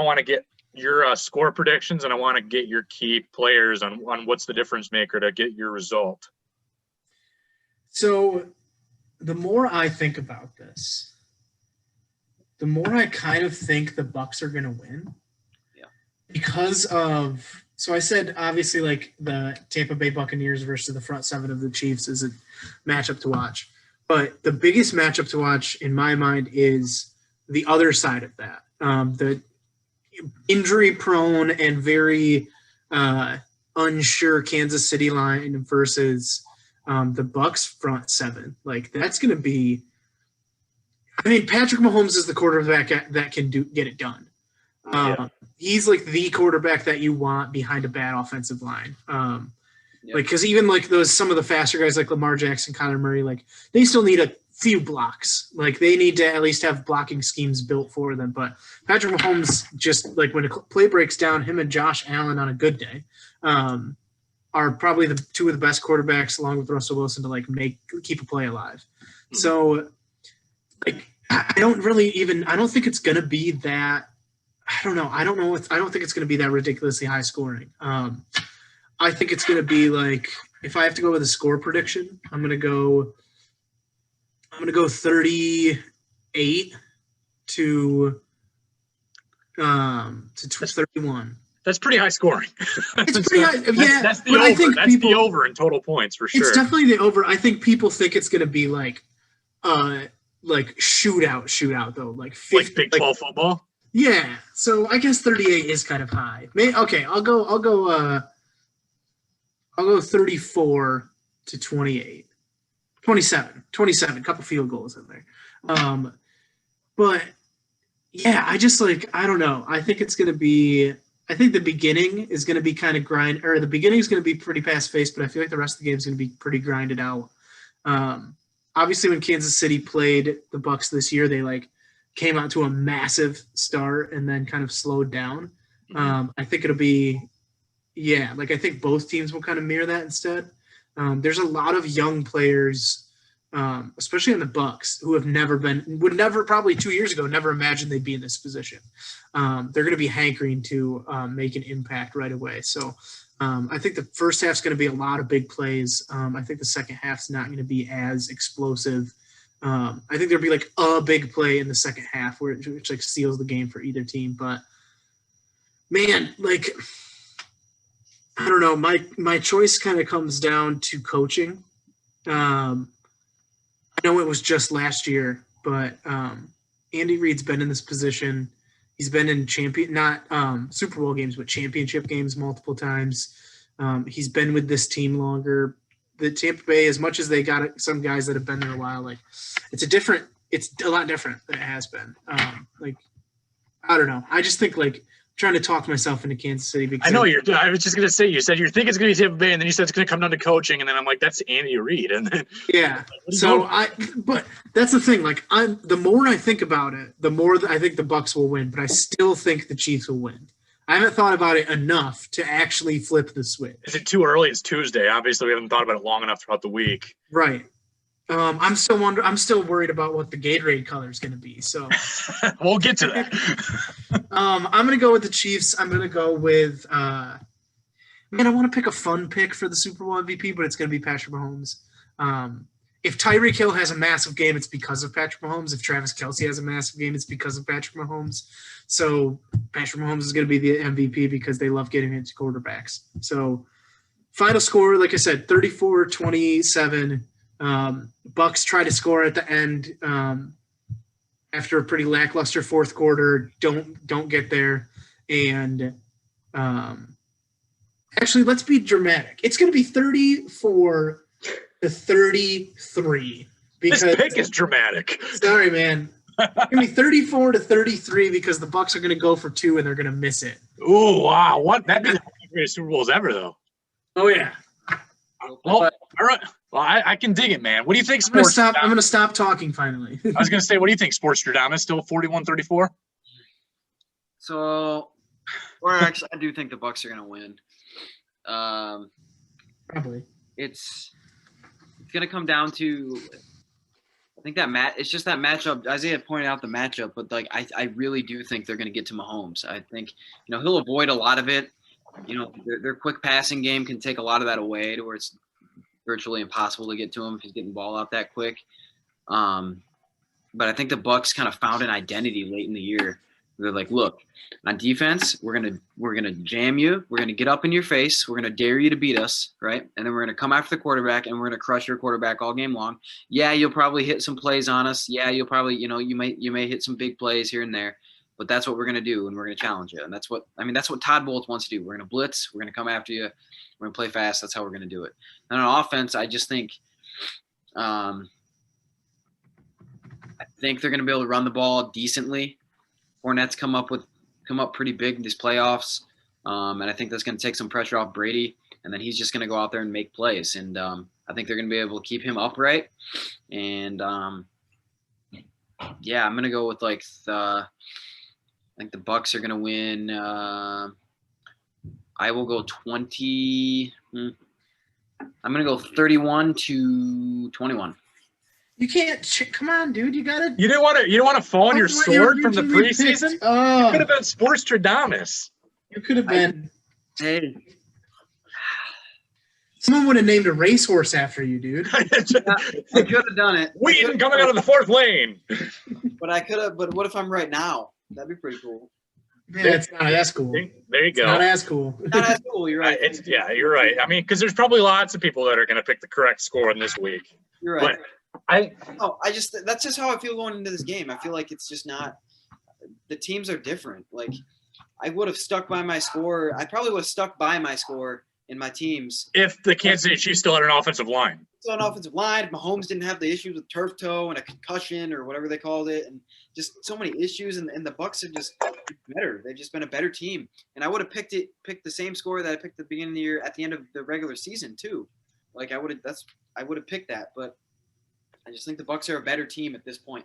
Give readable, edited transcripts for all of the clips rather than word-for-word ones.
want to get your score predictions, and I want to get your key players on what's the difference maker to get your result. So the more I think about this, the more I kind of think the Bucs are going to win. Yeah. Because of – so I said obviously like the Tampa Bay Buccaneers versus the front seven of the Chiefs is a matchup to watch. But the biggest matchup to watch in my mind is the other side of that. The injury-prone and very unsure Kansas City line versus the Bucs front seven. Like that's going to be – I mean, Patrick Mahomes is the quarterback that can get it done. He's like the quarterback that you want behind a bad offensive line. Like, because even like some of the faster guys like Lamar Jackson, Kyler Murray, like they still need a few blocks. Like they need to at least have blocking schemes built for them. But Patrick Mahomes, just like when a play breaks down, him and Josh Allen on a good day are probably the two of the best quarterbacks along with Russell Wilson to like keep a play alive. Mm-hmm. So like I don't think it's gonna be that. I don't know. I don't think it's gonna be that ridiculously high scoring. I think it's going to be like, if I have to go with a score prediction, I'm going to go 38 to 31. That's pretty high scoring. It's pretty high. Yeah, that's the over. That's the over in total points for sure. It's definitely the over. I think people think it's going to be like shootout though, like 50, like Big 12 football. Yeah. So I guess 38 is kind of high. Okay, I'll go 34 to 28. 27, a couple field goals in there. But yeah, I don't know. I think the beginning is going to be kind of the beginning is going to be pretty fast-paced, but I feel like the rest of the game is going to be pretty grinded out. Obviously when Kansas City played the Bucs this year, they like came out to a massive start and then kind of slowed down. I think it'll be, I think both teams will kind of mirror that instead. There's a lot of young players, especially on the Bucs, who would never probably 2 years ago, never imagined they'd be in this position. They're going to be hankering to make an impact right away. So I think the first half's going to be a lot of big plays. I think the second half's not going to be as explosive. I think there'll be like a big play in the second half which like seals the game for either team. But man, like, I don't know. My choice kind of comes down to coaching. I know it was just last year, but Andy Reid's been in this position. He's been in not Super Bowl games, but championship games multiple times. He's been with this team longer. The Tampa Bay, as much as they got some guys that have been there a while, like it's a lot different than it has been. Like, I don't know. I just think like trying to talk myself into Kansas City because I was just gonna say, you said you think it's gonna be Tampa Bay, and then you said it's gonna come down to coaching, and then I'm like, that's Andy Reid, and then but that's the thing. Like, the more I think about it, the more I think the Bucs will win, but I still think the Chiefs will win. I haven't thought about it enough to actually flip the switch. Is it too early? It's Tuesday. Obviously, we haven't thought about it long enough throughout the week. Right. I'm still worried about what the Gatorade color is going to be. So we'll get to that. I'm going to go with the Chiefs. I'm going to go with I want to pick a fun pick for the Super Bowl MVP, but it's going to be Patrick Mahomes. If Tyreek Hill has a massive game, it's because of Patrick Mahomes. If Travis Kelce has a massive game, it's because of Patrick Mahomes. So Patrick Mahomes is going to be the MVP because they love getting into quarterbacks. So final score, like I said, 34-27. Bucs try to score at the end after a pretty lackluster fourth quarter. Don't get there, and actually, let's be dramatic. It's going to be 34-33 because this pick is dramatic. Sorry, man. It's going to be 34-33 because the Bucs are going to go for 2 and they're going to miss it. Ooh, wow! That'd be one of the greatest Super Bowls ever, though. Oh yeah. Well, all right. Well, I can dig it, man. What do you think? I'm going to stop talking finally. I was going to say, what do you think? Sports Still 41-34? So, actually, I do think the Bucs are going to win. Probably. It's going to come down to, I think it's just that matchup. Isaiah pointed out the matchup, but like I really do think they're going to get to Mahomes. I think he'll avoid a lot of it. Their quick passing game can take a lot of that away to where it's virtually impossible to get to him if he's getting the ball out that quick. But I think the Bucs kind of found an identity late in the year. They're like, look, on defense, we're gonna jam you. We're gonna get up in your face. We're gonna dare you to beat us, right? And then we're gonna come after the quarterback, and we're gonna crush your quarterback all game long. Yeah, you'll probably hit some plays on us. Yeah, you'll probably, you may hit some big plays here and there. But that's what we're gonna do, and we're gonna challenge you. And that's what Todd Bowles wants to do. We're gonna blitz. We're gonna come after you. We're gonna play fast. That's how we're gonna do it. And on offense, I just think, I think they're gonna be able to run the ball decently. Fournette's come up pretty big in these playoffs, and I think that's going to take some pressure off Brady, and then he's just going to go out there and make plays. And I think they're going to be able to keep him upright. And yeah, I'm going to go with I think the Bucs are going to win. I will go 20. I'm going to go 31-21. You can't. Come on, dude. You gotta. You didn't want to fall on your sword from the preseason. You Oh, could have been Sportstradamus. you could have been. Hey, Someone would have named a racehorse after you, dude. I could have done it. Wheaton coming out of the fourth lane. But I could have. But what if I'm right now? That'd be pretty cool. Yeah, it's not as cool. There you go. Not as cool. Not as cool. You're right. You're right. I mean, because there's probably lots of people that are going to pick the correct score in this week. You're right. But that's just how I feel going into this game. I feel like it's just not – the teams are different. Like, I would have stuck by my score. I probably would have stuck by my score in my teams. If the Kansas City Chiefs still had an offensive line. Still an offensive line. If Mahomes didn't have the issues with turf toe and a concussion or whatever they called it, and just so many issues, and the Bucs are just better. They've just been a better team. And I would have picked the same score that I picked at the beginning of the year at the end of the regular season too. Like, I would have picked that, but I just think the Bucs are a better team at this point.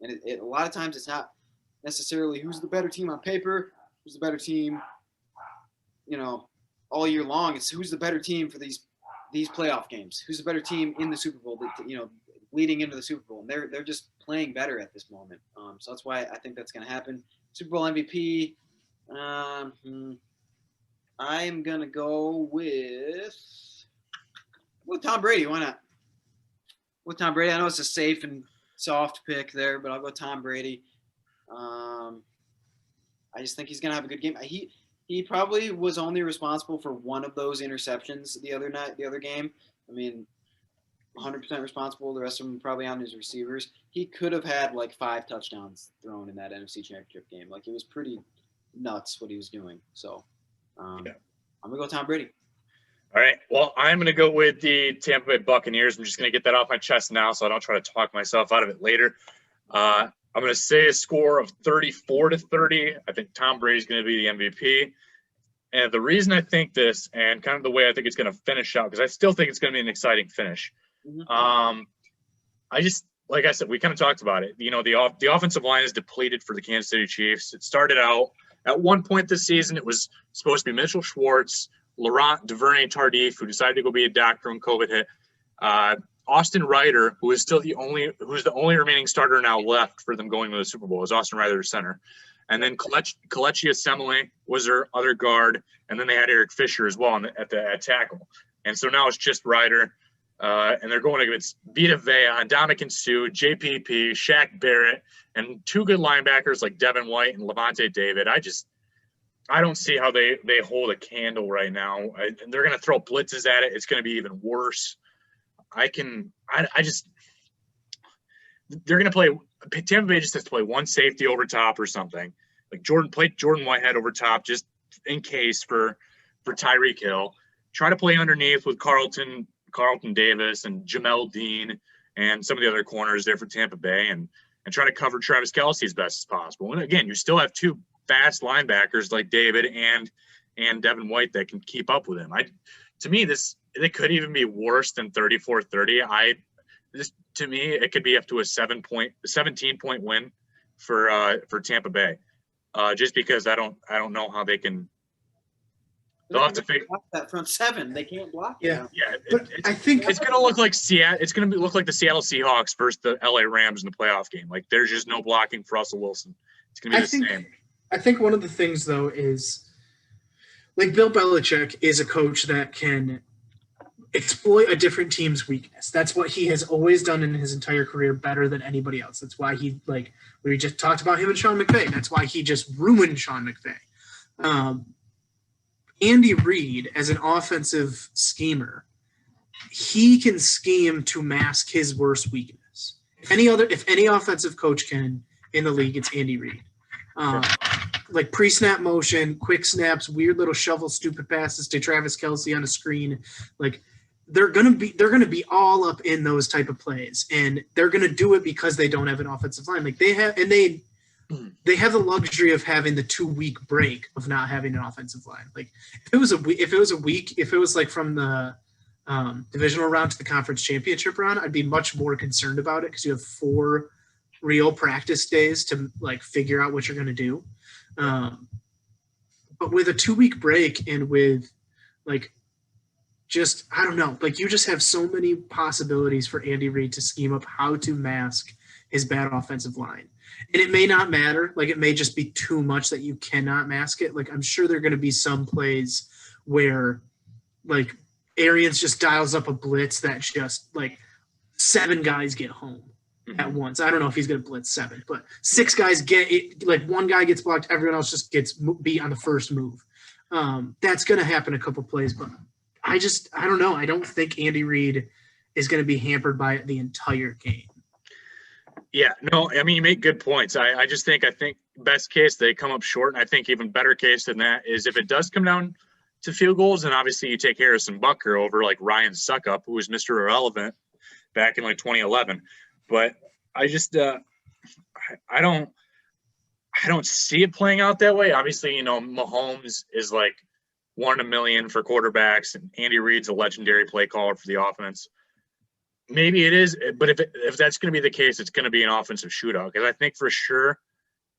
And a lot of times it's not necessarily who's the better team on paper, who's the better team, all year long. It's who's the better team for these playoff games. Who's the better team in the Super Bowl, leading into the Super Bowl. And they're just playing better at this moment. So that's why I think that's going to happen. Super Bowl MVP, I'm going to go with Tom Brady. Why not? With Tom Brady, I know it's a safe and soft pick there, but I'll go Tom Brady. I just think he's going to have a good game. He probably was only responsible for one of those interceptions the other game. I mean, 100% responsible. The rest of them probably on his receivers. He could have had like 5 touchdowns thrown in that NFC Championship game. Like, it was pretty nuts what he was doing. So I'm going to go Tom Brady. All right. Well, I'm going to go with the Tampa Bay Buccaneers. I'm just going to get that off my chest now so I don't try to talk myself out of it later. I'm going to say a score of 34-30. I think Tom Brady's going to be the MVP. And the reason I think this, and kind of the way I think it's going to finish out, because I still think it's going to be an exciting finish. Mm-hmm. I just, like I said, we kind of talked about it. The offensive line is depleted for the Kansas City Chiefs. It started out at one point this season. It was supposed to be Mitchell Schwartz, Laurent Duvernay-Tardif, who decided to go be a doctor when COVID hit. Austin Ryder, who's the only remaining starter now left for them going to the Super Bowl, is Austin Ryder, center. And then Kelechi Osemele was their other guard, and then they had Eric Fisher as well at tackle. And so now it's just Ryder, and they're going against Vita Vea, Ndamukong Suh, JPP, Shaq Barrett, and 2 good linebackers like Devin White and Levante David. I don't see how they hold a candle right now. They're going to throw blitzes at it. It's going to be even worse. They're going to play – Tampa Bay just has to play one safety over top or something. Like Jordan Whitehead over top just in case for Tyreek Hill. Try to play underneath with Carlton Davis and Jamel Dean and some of the other corners there for Tampa Bay and try to cover Travis Kelce as best as possible. And again, you still have 2 fast linebackers like David and Devin White that can keep up with him. To me, it could even be worse than 34-30. To me, it could be up to a 17-point win for Tampa Bay, just because I don't know how they can They'll have to figure that front seven. They can't block. Yeah. Yeah, I think it's going to look like Seattle. It's going to look like the Seattle Seahawks versus the LA Rams in the playoff game. Like there's just no blocking for Russell Wilson. It's going to be the same. I think one of the things though is like Bill Belichick is a coach that can exploit a different team's weakness. That's what he has always done in his entire career better than anybody else. That's why we just talked about him and Sean McVay. That's why he just ruined Sean McVay. Andy Reid, as an offensive schemer, he can scheme to mask his worst weakness. If any offensive coach can in the league, it's Andy Reid. Like pre-snap motion, quick snaps, weird little shovel, stupid passes to Travis Kelce on a screen. Like they're gonna be all up in those type of plays, and they're gonna do it because they don't have an offensive line. Like they have the luxury of having the 2-week break of not having an offensive line. Like if it was like from the divisional round to the conference championship round, I'd be much more concerned about it because you have 4 real practice days to like figure out what you're going to do. But with a 2-week break and with like, just, I don't know, like you just have so many possibilities for Andy Reid to scheme up how to mask his bad offensive line. And it may not matter. Like it may just be too much that you cannot mask it. Like I'm sure there are going to be some plays where like Arians just dials up a blitz that just like 7 guys get home at once. I don't know if he's going to blitz 7, but 6 guys get it. Like 1 guy gets blocked, everyone else just gets beat on the first move. That's going to happen a couple plays, but I don't know. I don't think Andy Reid is going to be hampered by it the entire game. Yeah, no, I mean, you make good points. I think best case they come up short, and I think even better case than that is if it does come down to field goals, then obviously you take Harrison Butker over like Ryan Suckup, who was Mr. Irrelevant back in like 2011. But I just I don't see it playing out that way. Obviously, Mahomes is like 1 in a million for quarterbacks, and Andy Reid's a legendary play caller for the offense. Maybe it is, but if that's going to be the case, it's going to be an offensive shootout because I think for sure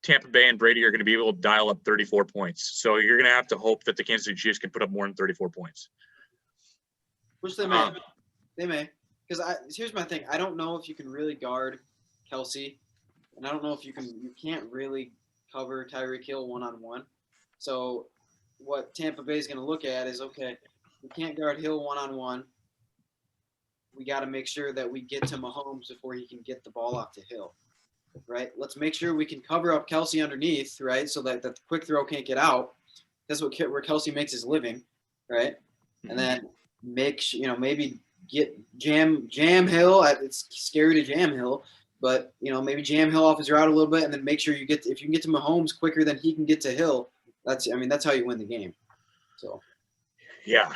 Tampa Bay and Brady are going to be able to dial up 34 points. So you're going to have to hope that the Kansas City Chiefs can put up more than 34 points. Which they may. They may. Because here's my thing. I don't know if you can really guard Kelce, and I don't know if you can't really cover Tyreek Hill one-on-one. So what Tampa Bay is going to look at is, okay, we can't guard Hill one-on-one. We got to make sure that we get to Mahomes before he can get the ball off to Hill, right? Let's make sure we can cover up Kelce underneath, right, so that the quick throw can't get out. That's where Kelce makes his living, right? And then maybe jam Hill. It's scary to jam Hill, but maybe jam Hill off his route a little bit, and then make sure if you can get to Mahomes quicker than he can get to Hill. That's how you win the game. So, yeah.